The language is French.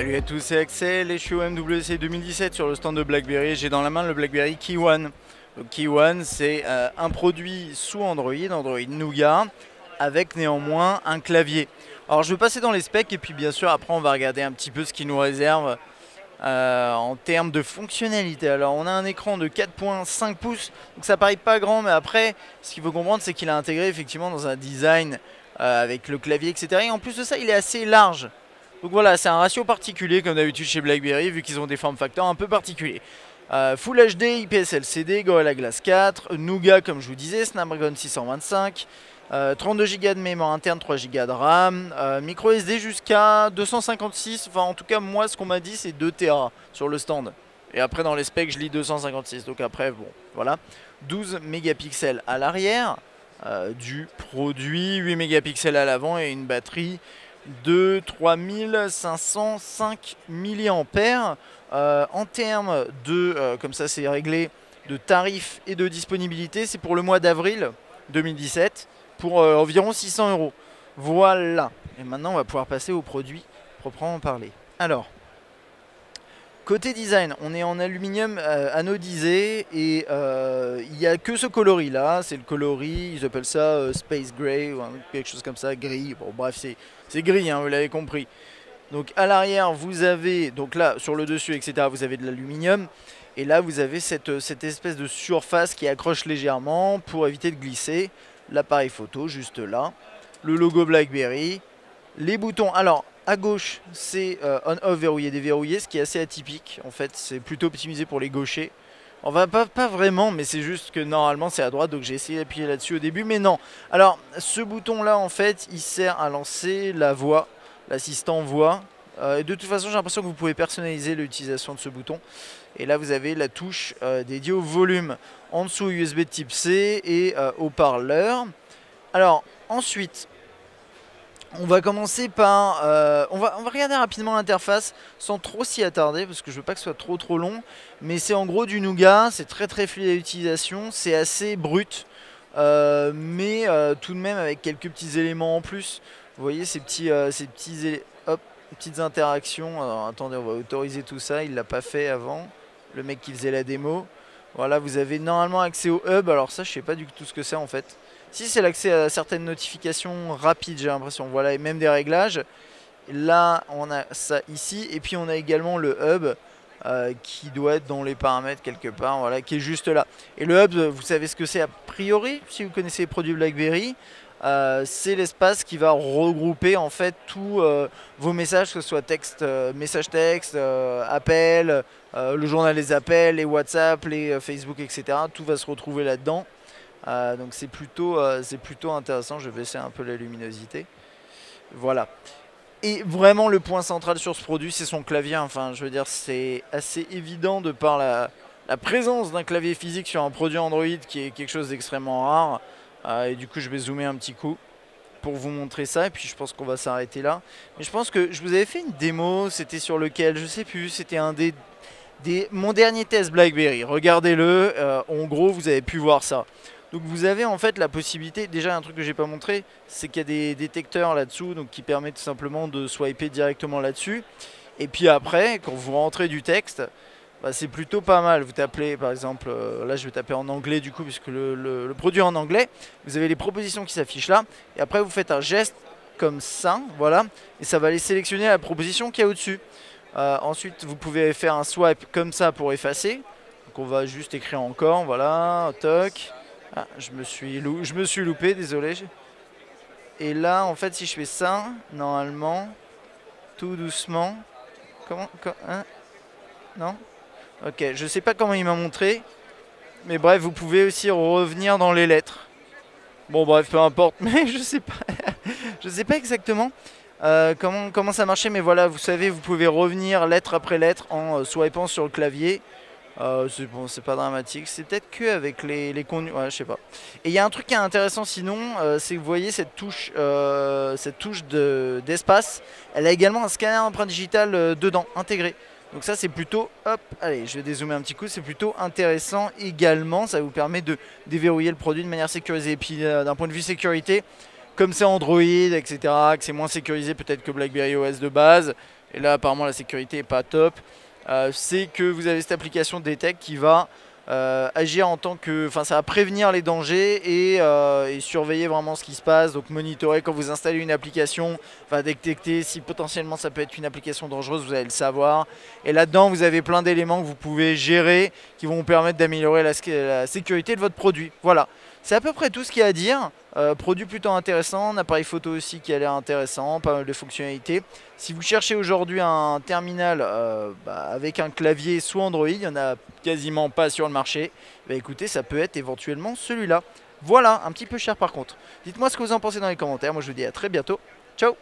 Salut à tous, c'est Axel et je suis au MWC 2017 sur le stand de BlackBerry. J'ai dans la main le BlackBerry Key One. Le Key One, c'est un produit sous Android, Android Nougat, avec néanmoins un clavier. Alors je vais passer dans les specs et puis bien sûr après on va regarder un petit peu ce qu'il nous réserve en termes de fonctionnalité. Alors on a un écran de 4.5 pouces, donc ça paraît pas grand, mais après ce qu'il faut comprendre c'est qu'il a intégré effectivement dans un design avec le clavier etc. Et en plus de ça il est assez large. Donc voilà, c'est un ratio particulier comme d'habitude chez BlackBerry, vu qu'ils ont des form factors un peu particuliers. Full HD, IPS LCD, Gorilla Glass 4, Nougat comme je vous disais, Snapdragon 625, 32 Go de mémoire interne, 3 Go de RAM, micro SD jusqu'à 256, enfin en tout cas moi ce qu'on m'a dit c'est 2 Tera sur le stand. Et après dans les specs je lis 256, donc après bon voilà. 12 mégapixels à l'arrière du produit, 8 mégapixels à l'avant et une batterie de 3505 mAh. En termes de, comme ça c'est réglé, de tarifs et de disponibilité, c'est pour le mois d'avril 2017 pour environ 600 €. Voilà. Et maintenant on va pouvoir passer au produit proprement parler. Alors, côté design, on est en aluminium anodisé et il n'y a que ce coloris là, c'est le coloris, ils appellent ça Space Gray ou quelque chose comme ça, gris. Bon bref, c'est gris, hein, vous l'avez compris. Donc à l'arrière, vous avez, donc là sur le dessus, etc., vous avez de l'aluminium. Et là, vous avez cette espèce de surface qui accroche légèrement pour éviter de glisser. L'appareil photo juste là, le logo BlackBerry, les boutons. Alors à gauche, c'est on-off verrouillé, déverrouillé, ce qui est assez atypique. En fait, c'est plutôt optimisé pour les gauchers. Enfin, pas vraiment, mais c'est juste que normalement c'est à droite, donc j'ai essayé d'appuyer là-dessus au début, mais non. Alors, ce bouton-là, en fait, il sert à lancer la voix, l'assistant voix. Et de toute façon, j'ai l'impression que vous pouvez personnaliser l'utilisation de ce bouton. Et là, vous avez la touche dédiée au volume. En dessous, USB de type C et haut-parleur. Alors, ensuite, on va commencer par... on va regarder rapidement l'interface sans trop s'y attarder parce que je veux pas que ce soit trop long. Mais c'est en gros du Nougat, c'est très fluide à l'utilisation, c'est assez brut. Mais tout de même avec quelques petits éléments en plus. Vous voyez ces petites interactions. Alors attendez, on va autoriser tout ça, il l'a pas fait avant. Le mec qui faisait la démo. Voilà, vous avez normalement accès au hub. Alors ça, je sais pas du tout ce que c'est en fait. Si, c'est l'accès à certaines notifications rapides, j'ai l'impression. Voilà, et même des réglages. Et là, on a ça ici. Et puis, on a également le hub qui doit être dans les paramètres quelque part. Voilà, qui est juste là. Et le hub, vous savez ce que c'est a priori, si vous connaissez les produits BlackBerry. C'est l'espace qui va regrouper en fait tous vos messages, que ce soit texte, message texte, appel, le journal des appels, les WhatsApp, les Facebook, etc. Tout va se retrouver là-dedans. Donc c'est plutôt intéressant. Je vais baisser un peu la luminosité. Voilà. Et vraiment le point central sur ce produit, c'est son clavier. Enfin, je veux dire, c'est assez évident de par la présence d'un clavier physique sur un produit Android qui est quelque chose d'extrêmement rare. Et du coup, je vais zoomer un petit coup pour vous montrer ça. Et puis, je pense qu'on va s'arrêter là. Mais je pense que je vous avais fait une démo. C'était sur lequel, je sais plus, c'était un mon dernier test BlackBerry. Regardez-le. En gros, vous avez pu voir ça. Donc vous avez en fait la possibilité, déjà un truc que j'ai pas montré, c'est qu'il y a des détecteurs là-dessous, donc qui permettent tout simplement de swiper directement là-dessus. Et puis après, quand vous rentrez du texte, bah, c'est plutôt pas mal. Vous tapez par exemple, là je vais taper en anglais du coup, puisque le produit est en anglais. Vous avez les propositions qui s'affichent là, et après vous faites un geste comme ça, voilà, et ça va aller sélectionner la proposition qui est au-dessus. Ensuite, vous pouvez faire un swipe comme ça pour effacer. Donc on va juste écrire encore, voilà, toc. Ah, je me suis loupé, désolé. Et là, en fait, si je fais ça, normalement, tout doucement... hein? Non? Ok, je sais pas comment il m'a montré. Mais bref, vous pouvez aussi revenir dans les lettres. Bon, bref, peu importe, mais je sais pas. Je sais pas exactement comment ça marchait. Mais voilà, vous savez, vous pouvez revenir lettre après lettre en swipant sur le clavier. C'est pas dramatique, c'est peut-être que avec les contenus, ouais, je sais pas. Et il y a un truc qui est intéressant sinon, c'est que vous voyez cette touche d'espace, elle a également un scanner d'empreinte digitale dedans, intégré. Donc ça c'est plutôt, hop, allez, je vais dézoomer un petit coup, c'est plutôt intéressant également, ça vous permet de déverrouiller le produit de manière sécurisée. Et puis d'un point de vue sécurité, comme c'est Android, etc., que c'est moins sécurisé peut-être que BlackBerry OS de base, et là apparemment la sécurité est pas top, c'est que vous avez cette application Detect qui va agir en tant que, enfin ça va prévenir les dangers et surveiller vraiment ce qui se passe, donc monitorer quand vous installez une application, va détecter si potentiellement ça peut être une application dangereuse, vous allez le savoir, et là-dedans vous avez plein d'éléments que vous pouvez gérer qui vont vous permettre d'améliorer la sécurité de votre produit. Voilà, c'est à peu près tout ce qu'il y a à dire. Produit plutôt intéressant, un appareil photo aussi qui a l'air intéressant, pas mal de fonctionnalités. Si vous cherchez aujourd'hui un terminal avec un clavier sous Android, il n'y en a quasiment pas sur le marché, bah écoutez, ça peut être éventuellement celui-là. Voilà, un petit peu cher par contre. Dites-moi ce que vous en pensez dans les commentaires, moi je vous dis à très bientôt, ciao.